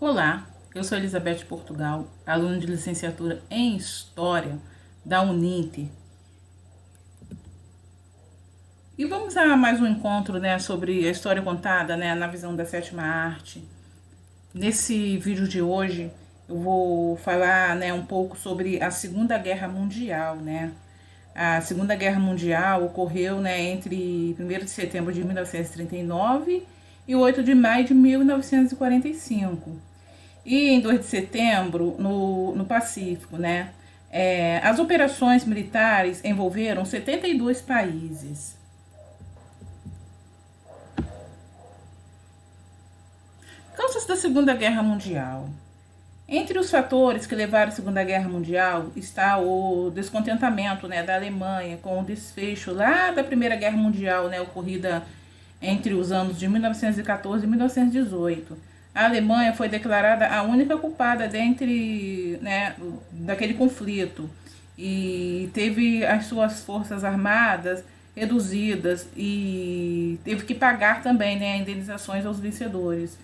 Olá, eu sou Elizabeth Portugal, aluna de licenciatura em História da Uninter. E vamos a mais um encontro, sobre a história contada, na visão da sétima arte. Nesse vídeo de hoje, eu vou falar, um pouco sobre a Segunda Guerra Mundial, A Segunda Guerra Mundial ocorreu, entre 1º de setembro de 1939 e 8 de maio de 1945. E em 2 de setembro, no Pacífico, as operações militares envolveram 72 países. Causas da Segunda Guerra Mundial. Entre os fatores que levaram à Segunda Guerra Mundial está o descontentamento, da Alemanha com o desfecho lá da Primeira Guerra Mundial, ocorrida entre os anos de 1914 e 1918. A Alemanha foi declarada a única culpada daquele conflito e teve as suas forças armadas reduzidas e teve que pagar também, indenizações aos vencedores.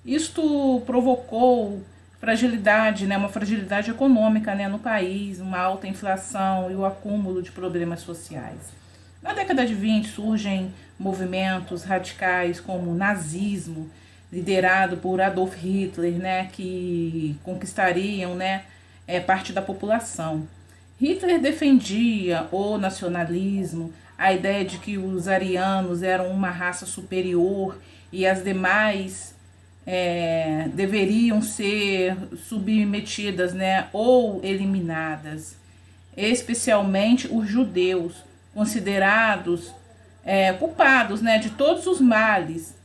Isto provocou fragilidade, uma fragilidade econômica, no país, uma alta inflação e o acúmulo de problemas sociais. Na década de 20 surgem movimentos radicais como o nazismo, liderado por Adolf Hitler, que conquistariam parte da população. Hitler defendia o nacionalismo, a ideia de que os arianos eram uma raça superior e as demais deveriam ser submetidas, ou eliminadas, especialmente os judeus, considerados culpados, de todos os males.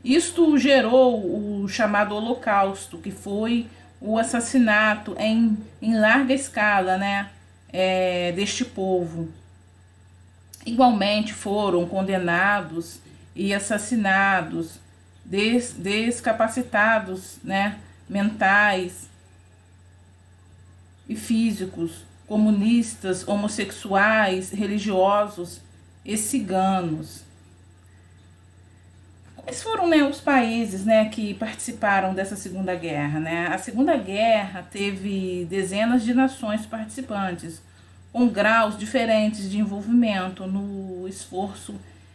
Isto gerou o chamado Holocausto, que foi o assassinato em larga escala, deste povo. Igualmente foram condenados e assassinados descapacitados, mentais e físicos, comunistas, homossexuais, religiosos e ciganos. Quais foram, os países, que participaram dessa Segunda Guerra, A Segunda Guerra teve dezenas de nações participantes, com graus diferentes de envolvimento no esforço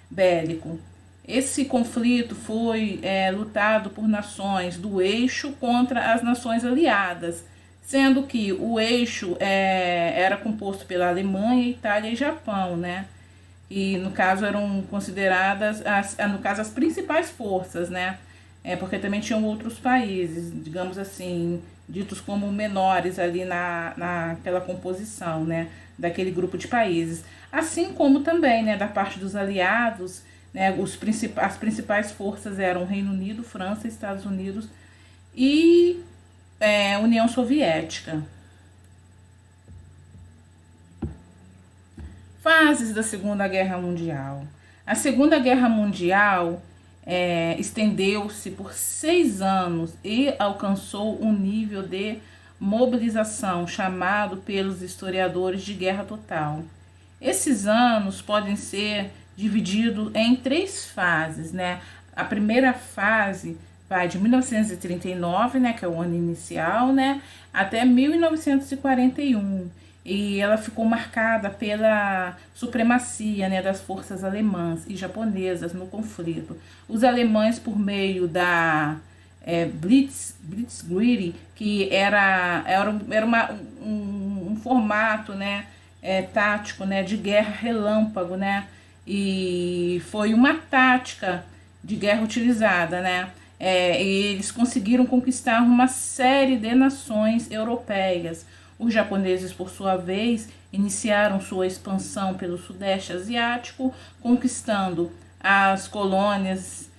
bélico. Esse conflito foi lutado por nações do eixo contra as nações aliadas, sendo que o eixo era composto pela Alemanha, Itália e Japão, E no caso eram consideradas as principais forças, porque também tinham outros países, digamos assim, ditos como menores ali naquela composição, daquele grupo de países. Assim como também, da parte dos aliados, as principais forças eram Reino Unido, França, Estados Unidos e União Soviética. Fases da Segunda Guerra Mundial. A Segunda Guerra Mundial estendeu-se por 6 anos e alcançou um nível de mobilização chamado pelos historiadores de guerra total. Esses anos podem ser divididos em 3 fases, A primeira fase vai de 1939, que é o ano inicial, até 1941. E ela ficou marcada pela supremacia, das forças alemãs e japonesas no conflito. Os alemães, por meio da Blitzkrieg, que era um formato, tático, de guerra relâmpago, e foi uma tática de guerra utilizada, e eles conseguiram conquistar uma série de nações europeias. Os japoneses, por sua vez, iniciaram sua expansão pelo Sudeste Asiático, conquistando as colônias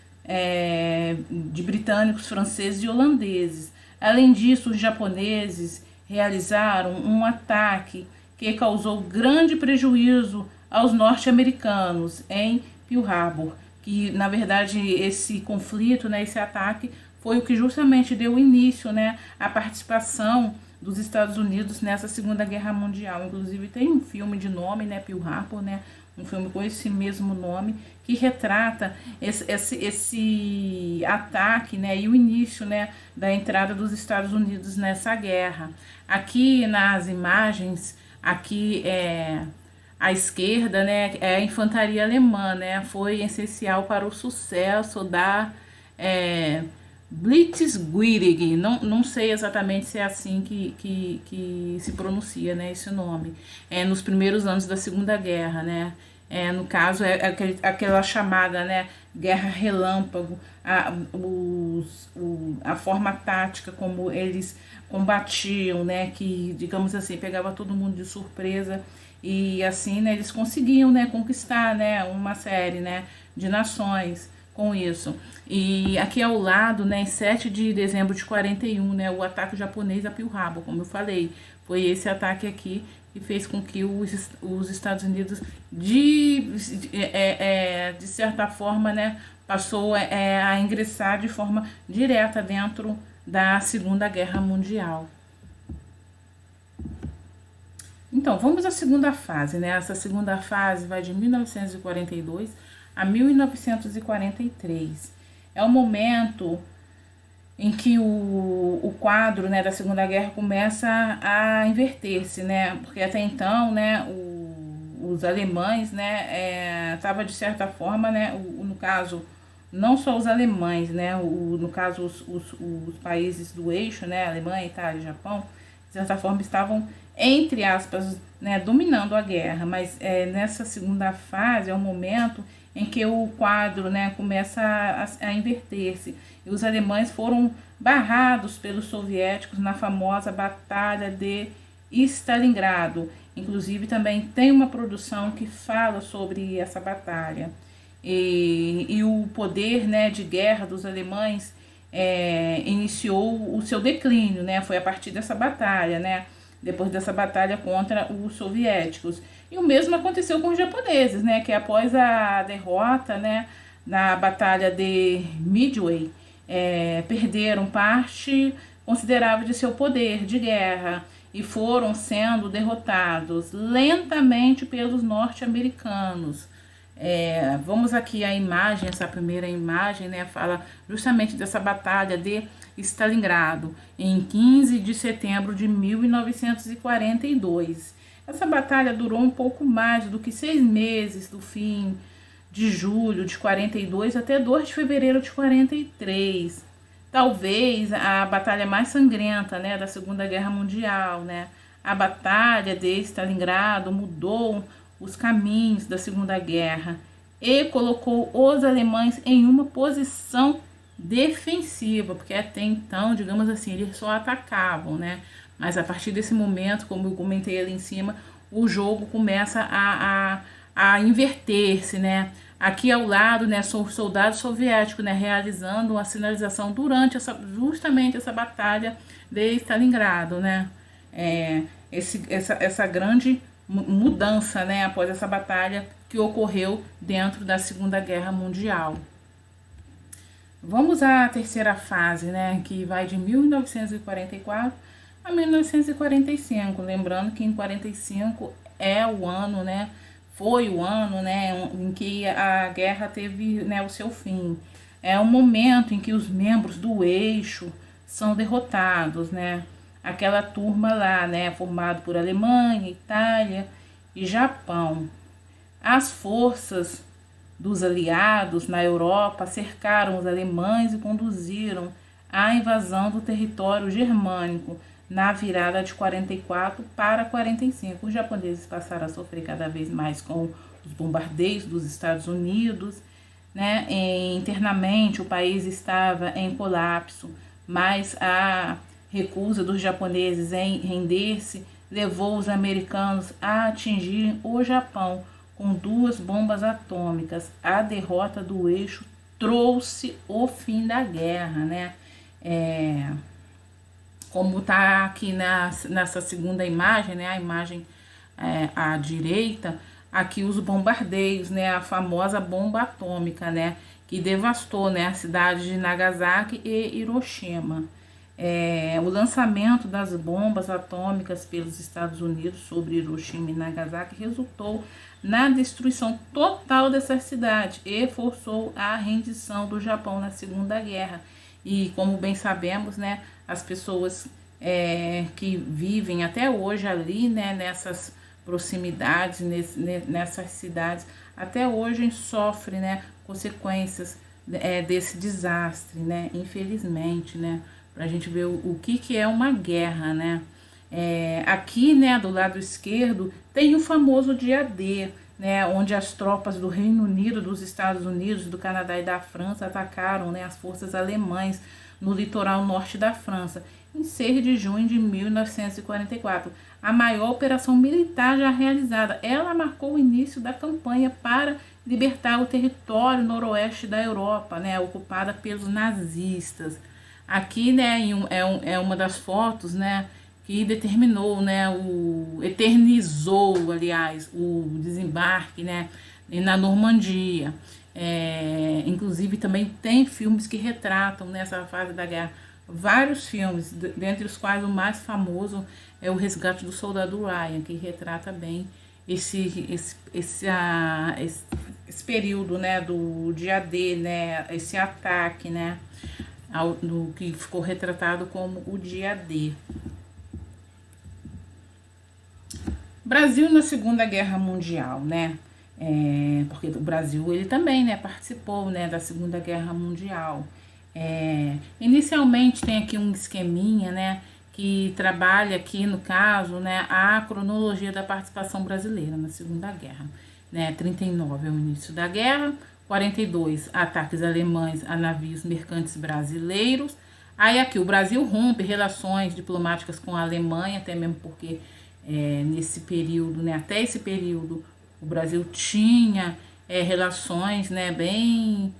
de britânicos, franceses e holandeses. Além disso, os japoneses realizaram um ataque que causou grande prejuízo aos norte-americanos em Pearl Harbor, que na verdade esse conflito, esse ataque foi o que justamente deu início, à participação dos Estados Unidos nessa Segunda Guerra Mundial. Inclusive tem um filme de nome, Pearl Harbor, um filme com esse mesmo nome, que retrata esse ataque, né, e o início, né, da entrada dos Estados Unidos nessa guerra. Aqui nas imagens, aqui à esquerda, né, é a infantaria alemã, né, foi essencial para o sucesso da Blitzkrieg. Não sei exatamente se é assim que se pronuncia, né, esse nome. Nos primeiros anos da Segunda Guerra, né. No caso, aquela chamada, né, guerra relâmpago, a forma tática como eles combatiam, né, que, digamos assim, pegava todo mundo de surpresa e assim, né, eles conseguiam, né, conquistar, né, uma série, né, de nações com isso. E aqui ao lado, né, em 7 de dezembro de 41, né, o ataque japonês a Pearl Harbor, como eu falei, foi esse ataque aqui que fez com que os Estados Unidos, de certa forma, né, passou a ingressar de forma direta dentro da Segunda Guerra Mundial. Então, vamos à segunda fase, né? Essa segunda fase vai de 1942 a 1943. É o momento em que o quadro, né, da Segunda Guerra começa a inverter-se, né? Porque até então, né, os alemães, né, estava de certa forma, né, no caso, não só os alemães, né, no caso os países do eixo, né, Alemanha, Itália, Japão, de certa forma estavam, entre aspas, né, dominando a guerra, mas nessa segunda fase é o momento em que o quadro, né, começa a inverter-se. E os alemães foram barrados pelos soviéticos na famosa Batalha de Stalingrado. Inclusive também tem uma produção que fala sobre essa batalha. E o poder, né, de guerra dos alemães iniciou o seu declínio, né? Foi a partir dessa batalha, né? Depois dessa batalha contra os soviéticos. E o mesmo aconteceu com os japoneses, né? Que após a derrota, né, na batalha de Midway, perderam parte considerável de seu poder de guerra e foram sendo derrotados lentamente pelos norte-americanos. Vamos aqui à imagem, essa primeira imagem, né, fala justamente dessa batalha de Stalingrado, em 15 de setembro de 1942. Essa batalha durou um pouco mais do que 6 meses, do fim de julho de 42 até 2 de fevereiro de 43. Talvez a batalha mais sangrenta, né, da Segunda Guerra Mundial, né? A batalha de Stalingrado mudou os caminhos da Segunda Guerra e colocou os alemães em uma posição defensiva, porque até então, digamos assim, eles só atacavam, né? Mas a partir desse momento, como eu comentei ali em cima, o jogo começa a inverter-se, né? Aqui ao lado, né, são os soldados soviéticos, né, realizando a sinalização durante justamente essa batalha de Stalingrado, né? Essa grande mudança, né, após essa batalha que ocorreu dentro da Segunda Guerra Mundial. Vamos à terceira fase, né, que vai de 1944 a 1945, lembrando que em 45 é o ano, né, foi o ano, né, em que a guerra teve, né, o seu fim. É o momento em que os membros do eixo são derrotados, né, aquela turma lá, né, formada por Alemanha, Itália e Japão. As forças dos aliados na Europa cercaram os alemães e conduziram a invasão do território germânico na virada de 44 para 45. Os japoneses passaram a sofrer cada vez mais com os bombardeios dos Estados Unidos, né? Internamente o país estava em colapso, mas a recusa dos japoneses em render-se levou os americanos a atingirem o Japão com 2 bombas atômicas. A derrota do eixo trouxe o fim da guerra, né? Como está aqui nessa segunda imagem, né? A imagem à direita, aqui os bombardeios, né? A famosa bomba atômica, né? Que devastou, né, a cidade de Nagasaki e Hiroshima. O lançamento das bombas atômicas pelos Estados Unidos sobre Hiroshima e Nagasaki resultou na destruição total dessa cidade e forçou a rendição do Japão na Segunda Guerra. E como bem sabemos, né, as pessoas que vivem até hoje ali, né, nessas proximidades, nessas cidades, até hoje sofrem, né, consequências desse desastre, né, infelizmente, né, para a gente ver o que é uma guerra, né. Aqui, né, do lado esquerdo, tem o famoso dia D, né, onde as tropas do Reino Unido, dos Estados Unidos, do Canadá e da França atacaram, né, as forças alemãs no litoral norte da França, em 6 de junho de 1944. A maior operação militar já realizada. Ela marcou o início da campanha para libertar o território noroeste da Europa, né, ocupada pelos nazistas. Aqui, né, é uma das fotos, né, que determinou, né, eternizou, aliás, o desembarque, né, na Normandia. Inclusive também tem filmes que retratam nessa fase da guerra, vários filmes, dentre os quais o mais famoso é O Resgate do Soldado Ryan, que retrata bem esse período, né, do dia D, né, esse ataque, né, do que ficou retratado como o dia D. Brasil na Segunda Guerra Mundial, né? Porque o Brasil ele também, né, participou, né, da Segunda Guerra Mundial. Inicialmente tem aqui um esqueminha, né, que trabalha aqui no caso, né, a cronologia da participação brasileira na Segunda Guerra, né. 39 é o início da guerra, 42 ataques alemães a navios mercantes brasileiros. Aí aqui o Brasil rompe relações diplomáticas com a Alemanha, até mesmo porque nesse período, né, até esse período, o Brasil tinha relações, né, bem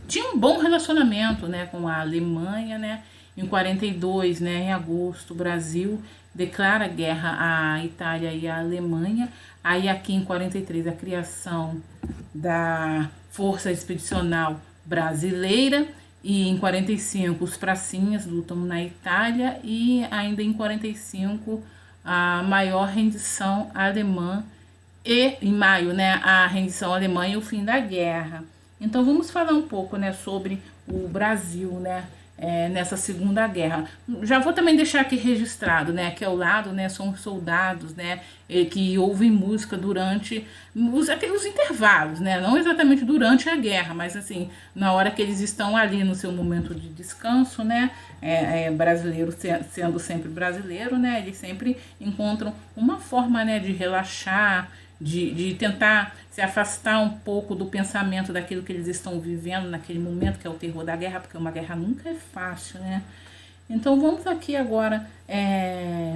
tinha um bom relacionamento, né, com a Alemanha, né. Em 42, né, em agosto, o Brasil declara guerra à Itália e à Alemanha. Aí aqui em 43 a criação da Força Expedicional Brasileira, e em 45 os pracinhas lutam na Itália, e ainda em 45 a maior rendição alemã, e em maio, né, a rendição alemã e o fim da guerra. Então vamos falar um pouco, né, sobre o Brasil, né, nessa Segunda Guerra. Já vou também deixar aqui registrado, né, que ao lado, né, são os soldados, né, que ouvem música durante aqueles intervalos, né, não exatamente durante a guerra, mas assim, na hora que eles estão ali no seu momento de descanso, né, brasileiro sendo sempre brasileiro, né, eles sempre encontram uma forma, né, de relaxar, de tentar se afastar um pouco do pensamento daquilo que eles estão vivendo naquele momento, que é o terror da guerra, porque uma guerra nunca é fácil, né? Então vamos aqui agora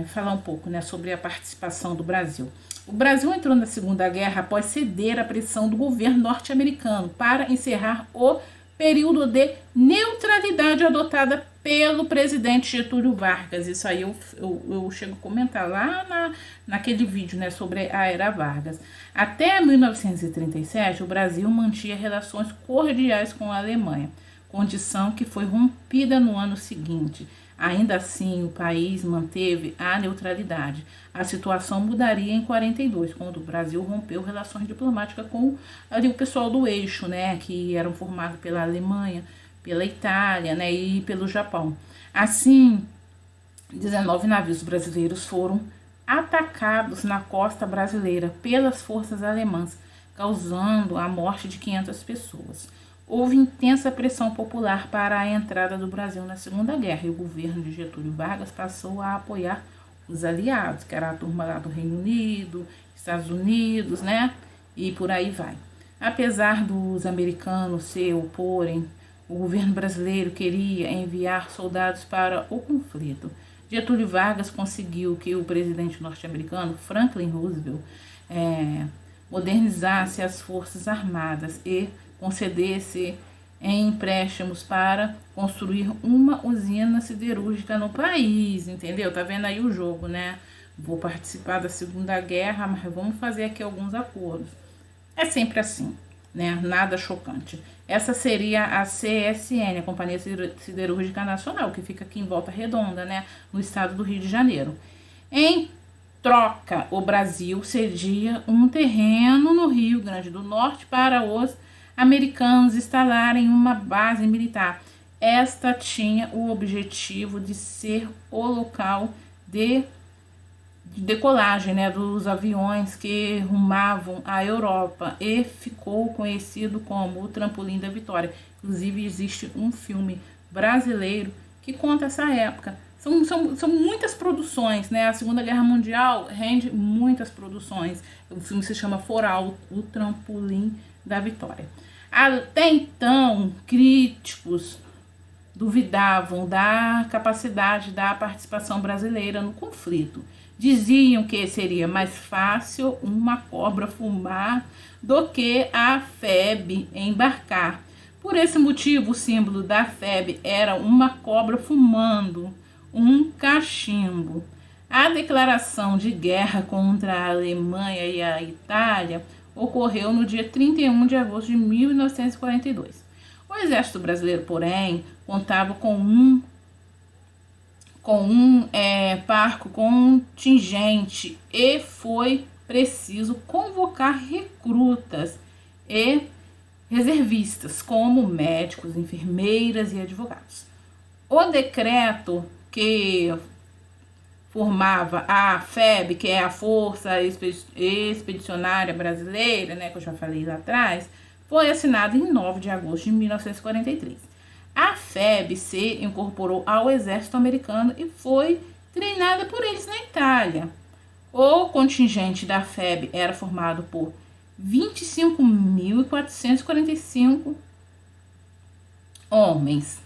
falar um pouco, né, sobre a participação do Brasil. O Brasil entrou na Segunda Guerra após ceder à pressão do governo norte-americano para encerrar o período de neutralidade adotada pelo presidente Getúlio Vargas. Isso aí eu chego a comentar lá naquele vídeo, né, sobre a Era Vargas. Até 1937, o Brasil mantinha relações cordiais com a Alemanha, condição que foi rompida no ano seguinte. Ainda assim, o país manteve a neutralidade. A situação mudaria em 42, quando o Brasil rompeu relações diplomáticas com ali, o pessoal do eixo, né, que eram formados pela Alemanha, pela Itália, né, e pelo Japão. Assim, 19 navios brasileiros foram atacados na costa brasileira pelas forças alemãs, causando a morte de 500 pessoas. Houve intensa pressão popular para a entrada do Brasil na Segunda Guerra, e o governo de Getúlio Vargas passou a apoiar os aliados, que era a turma lá do Reino Unido, Estados Unidos, né? E por aí vai. Apesar dos americanos se oporem, o governo brasileiro queria enviar soldados para o conflito. Getúlio Vargas conseguiu que o presidente norte-americano, Franklin Roosevelt, modernizasse as forças armadas e concedesse empréstimos para construir uma usina siderúrgica no país, entendeu? Tá vendo aí o jogo, né? Vou participar da Segunda Guerra, mas vamos fazer aqui alguns acordos. É sempre assim. né? Nada chocante. Essa seria a CSN, a Companhia Siderúrgica Nacional, que fica aqui em Volta Redonda, né? No estado do Rio de Janeiro. Em troca, o Brasil cedia um terreno no Rio Grande do Norte para os americanos instalarem uma base militar. Esta tinha o objetivo de ser o local de decolagem, né, dos aviões que rumavam à Europa, e ficou conhecido como o Trampolim da Vitória. Inclusive existe um filme brasileiro que conta essa época. São muitas produções, né? A Segunda Guerra Mundial rende muitas produções. O filme se chama Foral, o Trampolim da Vitória. Até então, críticos duvidavam da capacidade da participação brasileira no conflito. Diziam que seria mais fácil uma cobra fumar do que a FEB embarcar. Por esse motivo, o símbolo da FEB era uma cobra fumando um cachimbo. A declaração de guerra contra a Alemanha e a Itália ocorreu no dia 31 de agosto de 1942. O exército brasileiro, porém, contava com um parco contingente e foi preciso convocar recrutas e reservistas, como médicos, enfermeiras e advogados. O decreto que formava a FEB, que é a Força Expedicionária Brasileira, né, que eu já falei lá atrás, foi assinado em 9 de agosto de 1943. A FEB se incorporou ao exército americano e foi treinada por eles na Itália. O contingente da FEB era formado por 25.445 homens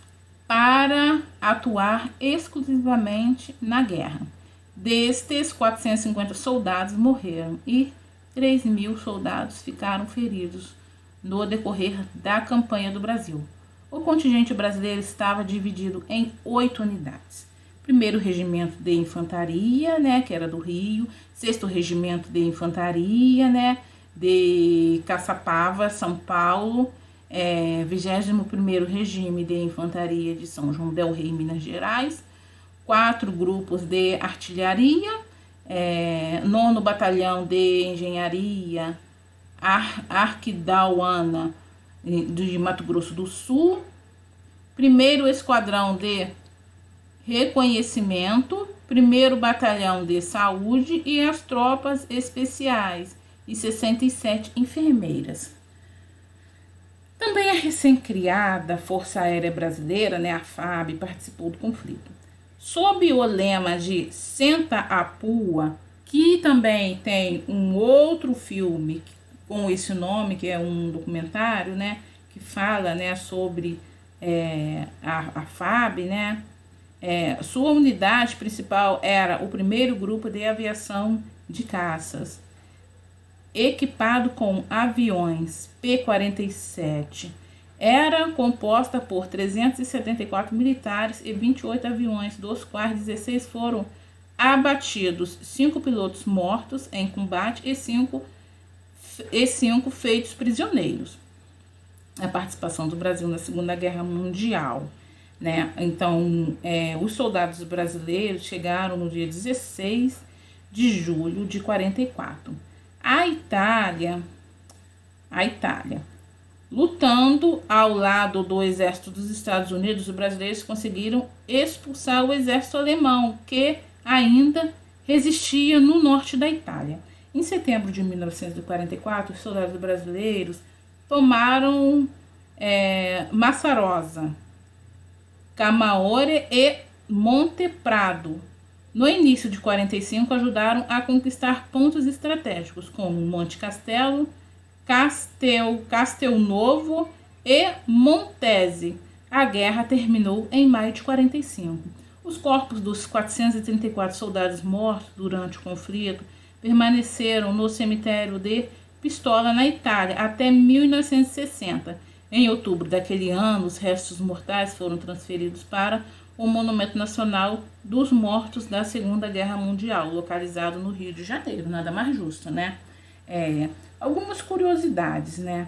para atuar exclusivamente na guerra. Destes, 450 soldados morreram e 3.000 soldados ficaram feridos no decorrer da campanha do Brasil. O contingente brasileiro estava dividido em 8 unidades. Primeiro Regimento de Infantaria, né, que era do Rio. Sexto Regimento de Infantaria, né, de Caçapava, São Paulo. 21º Regime de Infantaria de São João del Rei, Minas Gerais. 4 grupos de artilharia. 9º Batalhão de Engenharia Arquidauana de Mato Grosso do Sul, 1º Esquadrão de Reconhecimento, 1º Batalhão de Saúde e as tropas especiais e 67 enfermeiras. Também a recém-criada Força Aérea Brasileira, né, a FAB, participou do conflito. Sob o lema de Senta a Pua, que também tem um outro filme com esse nome, que é um documentário, né, que fala, né, sobre a FAB, né, sua unidade principal era o 1º Grupo de Aviação de Caças, equipado com aviões P-47. Era composta por 374 militares e 28 aviões, dos quais 16 foram abatidos, 5 pilotos mortos em combate e 5 feitos prisioneiros. A participação do Brasil na Segunda Guerra Mundial, né? Então, os soldados brasileiros chegaram no dia 16 de julho de 44. A Itália, lutando ao lado do exército dos Estados Unidos, os brasileiros conseguiram expulsar o exército alemão, que ainda resistia no norte da Itália. Em setembro de 1944, os soldados brasileiros tomaram Massarosa, Camaore e Monte Prado. No início de 45, ajudaram a conquistar pontos estratégicos como Monte Castelo, Castelnovo e Montese. A guerra terminou em maio de 45. Os corpos dos 434 soldados mortos durante o conflito permaneceram no cemitério de Pistola, na Itália, até 1960. Em outubro daquele ano, os restos mortais foram transferidos para o Monumento Nacional dos Mortos da Segunda Guerra Mundial, localizado no Rio de Janeiro. Nada mais justo, né? Algumas curiosidades, né,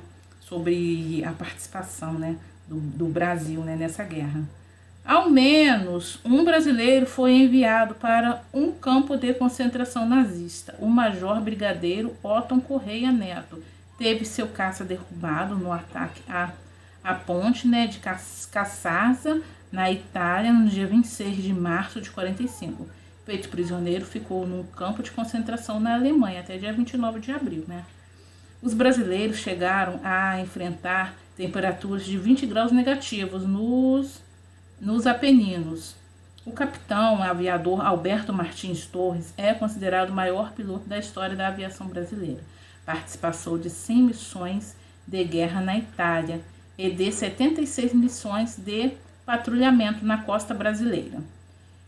sobre a participação, né, do Brasil, né, nessa guerra. Ao menos um brasileiro foi enviado para um campo de concentração nazista. O major brigadeiro Otton Correia Neto teve seu caça derrubado no ataque à ponte, né, de Cassasa, na Itália, no dia 26 de março de 45. Feito prisioneiro, ficou num campo de concentração na Alemanha até dia 29 de abril, né? Os brasileiros chegaram a enfrentar temperaturas de 20 graus negativos nos Apeninos. O capitão aviador Alberto Martins Torres é considerado o maior piloto da história da aviação brasileira. Participou de 100 missões de guerra na Itália e de 76 missões de patrulhamento na costa brasileira.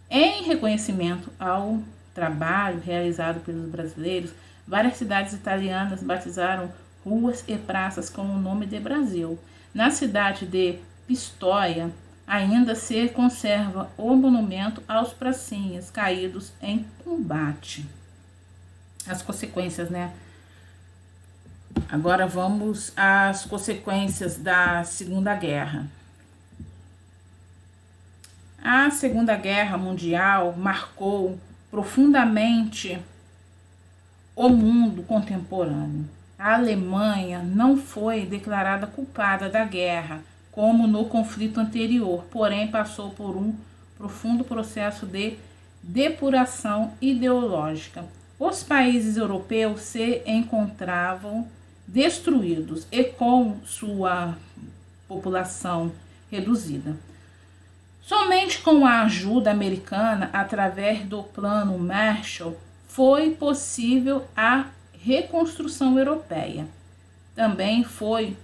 Em reconhecimento ao trabalho realizado pelos brasileiros, várias cidades italianas batizaram ruas e praças com o nome de Brasil. Na cidade de Pistoia, ainda se conserva o monumento aos pracinhas caídos em combate. As consequências, né? Agora vamos às consequências da Segunda Guerra. A Segunda Guerra Mundial marcou profundamente o mundo contemporâneo. A Alemanha não foi declarada culpada da guerra, como no conflito anterior, porém passou por um profundo processo de depuração ideológica. Os países europeus se encontravam destruídos e com sua população reduzida. Somente com a ajuda americana, através do Plano Marshall, foi possível a reconstrução europeia. Também foi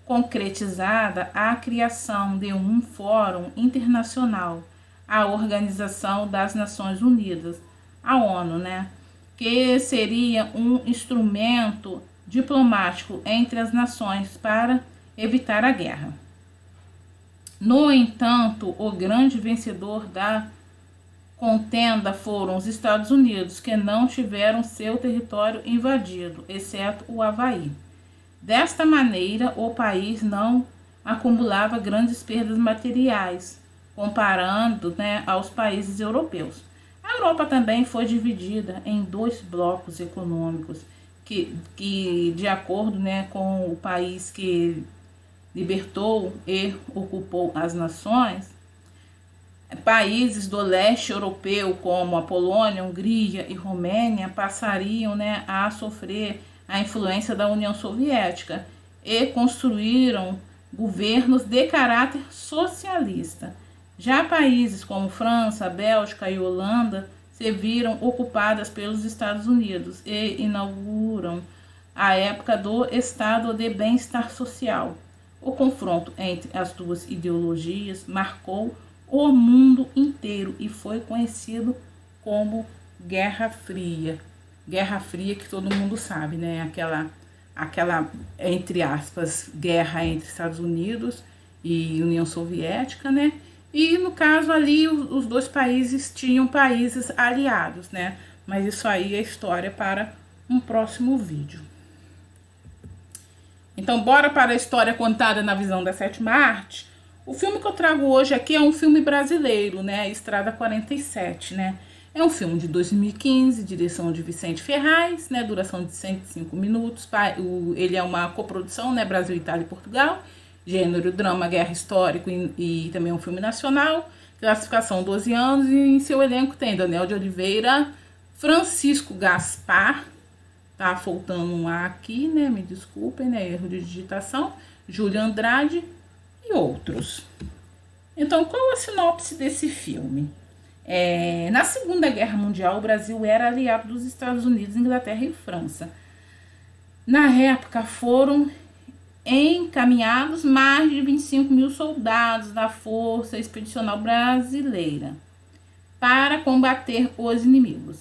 concretizada a criação de um fórum internacional, a Organização das Nações Unidas, a ONU, né, que seria um instrumento diplomático entre as nações para evitar a guerra. No entanto, o grande vencedor da contenda foram os Estados Unidos, que não tiveram seu território invadido, exceto o Havaí. Desta maneira, o país não acumulava grandes perdas materiais, comparando, né, aos países europeus. A Europa também foi dividida em dois blocos econômicos, que de acordo, né, com o país que libertou e ocupou as nações, países do leste europeu, como a Polônia, Hungria e Romênia, passariam, né, a sofrer a influência da União Soviética e construíram governos de caráter socialista. Já países como França, Bélgica e Holanda se viram ocupadas pelos Estados Unidos e inauguram a época do estado de bem-estar social. O confronto entre as duas ideologias marcou o mundo inteiro e foi conhecido como Guerra Fria. Guerra Fria, que todo mundo sabe, né? Aquela, entre aspas, guerra entre Estados Unidos e União Soviética, né? E no caso ali, os dois países tinham países aliados, né? Mas isso aí é história para um próximo vídeo. Então, bora para a história contada na visão da sétima arte. O filme que eu trago hoje aqui é um filme brasileiro, né? Estrada 47, né? É um filme de 2015, direção de Vicente Ferraz, né? Duração de 105 minutos. Ele é uma coprodução, né? Brasil, Itália e Portugal. Gênero, drama, guerra, histórico e também um filme nacional. Classificação 12 anos e em seu elenco tem Daniel de Oliveira, Francisco Gaspar, tá faltando um A aqui, né? Me desculpem, né? Erro de digitação. Júlia Andrade e outros. Então, qual a sinopse desse filme? Na Segunda Guerra Mundial, o Brasil era aliado dos Estados Unidos, Inglaterra e França. Na época, foram encaminhados mais de 25 mil soldados da Força Expedicional Brasileira para combater os inimigos,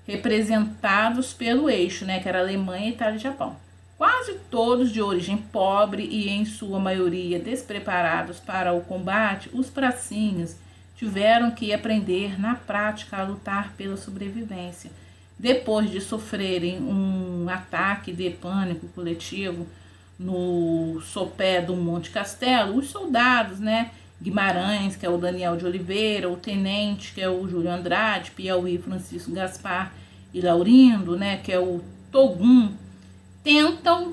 representados pelo eixo, né, que era Alemanha, Itália e Japão. Quase todos de origem pobre e, em sua maioria, despreparados para o combate, os pracinhas tiveram que aprender na prática a lutar pela sobrevivência. Depois de sofrerem um ataque de pânico coletivo no sopé do Monte Castelo, os soldados, né? Guimarães, que é o Daniel de Oliveira, o tenente, que é o Júlio Andrade, Piauí, Francisco Gaspar e Laurindo, né? Que é o Togum, tentam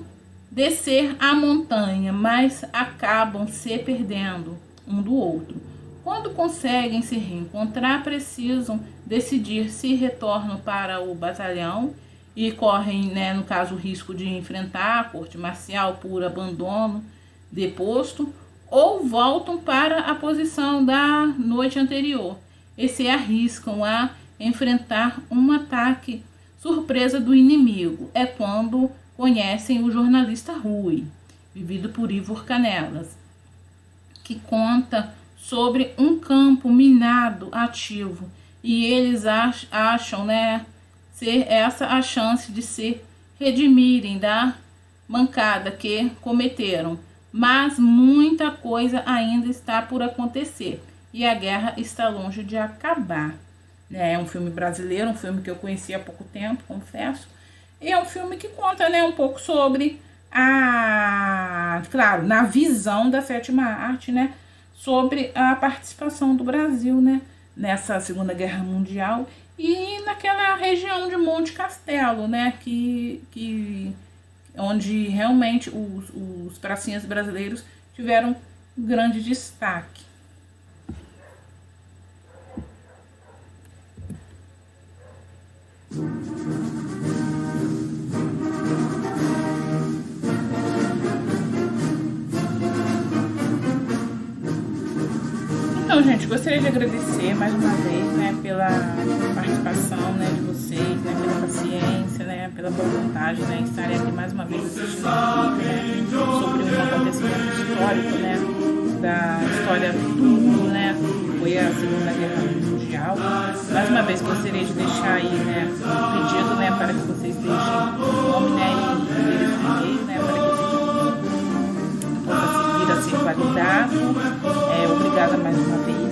descer a montanha, mas acabam se perdendo um do outro. Quando conseguem se reencontrar, precisam decidir se retornam para o batalhão e correm, né, no caso, o risco de enfrentar a corte marcial por abandono deposto, ou voltam para a posição da noite anterior e se arriscam a enfrentar um ataque surpresa do inimigo. É quando conhecem o jornalista Rui, vivido por Ivor Canelas, que conta sobre um campo minado ativo e eles acham, né, ser essa a chance de se redimirem da mancada que cometeram. Mas muita coisa ainda está por acontecer e a guerra está longe de acabar. É um filme brasileiro, um filme que eu conheci há pouco tempo, confesso. E é um filme que conta, né, um pouco sobre claro, na visão da sétima arte, né, sobre a participação do Brasil, né, nessa Segunda Guerra Mundial e naquela região de Monte Castelo, né, onde realmente os pracinhas brasileiros tiveram grande destaque. Então, gente, gostaria de agradecer mais uma vez, né, pela participação, né, de vocês, né, pela paciência, né, pela boa vontade, né, estarem aqui mais uma vez assistindo um vídeo, né, sobre um acontecimento histórico, né, da história do mundo, né, que foi a Segunda Guerra Mundial. Mais uma vez gostaria de deixar aí, né, um pedido, né, para que vocês deixem o nome, né, e endereço de e-mail, né, para que eu possa seguir a ser validado. Obrigada mais uma vez.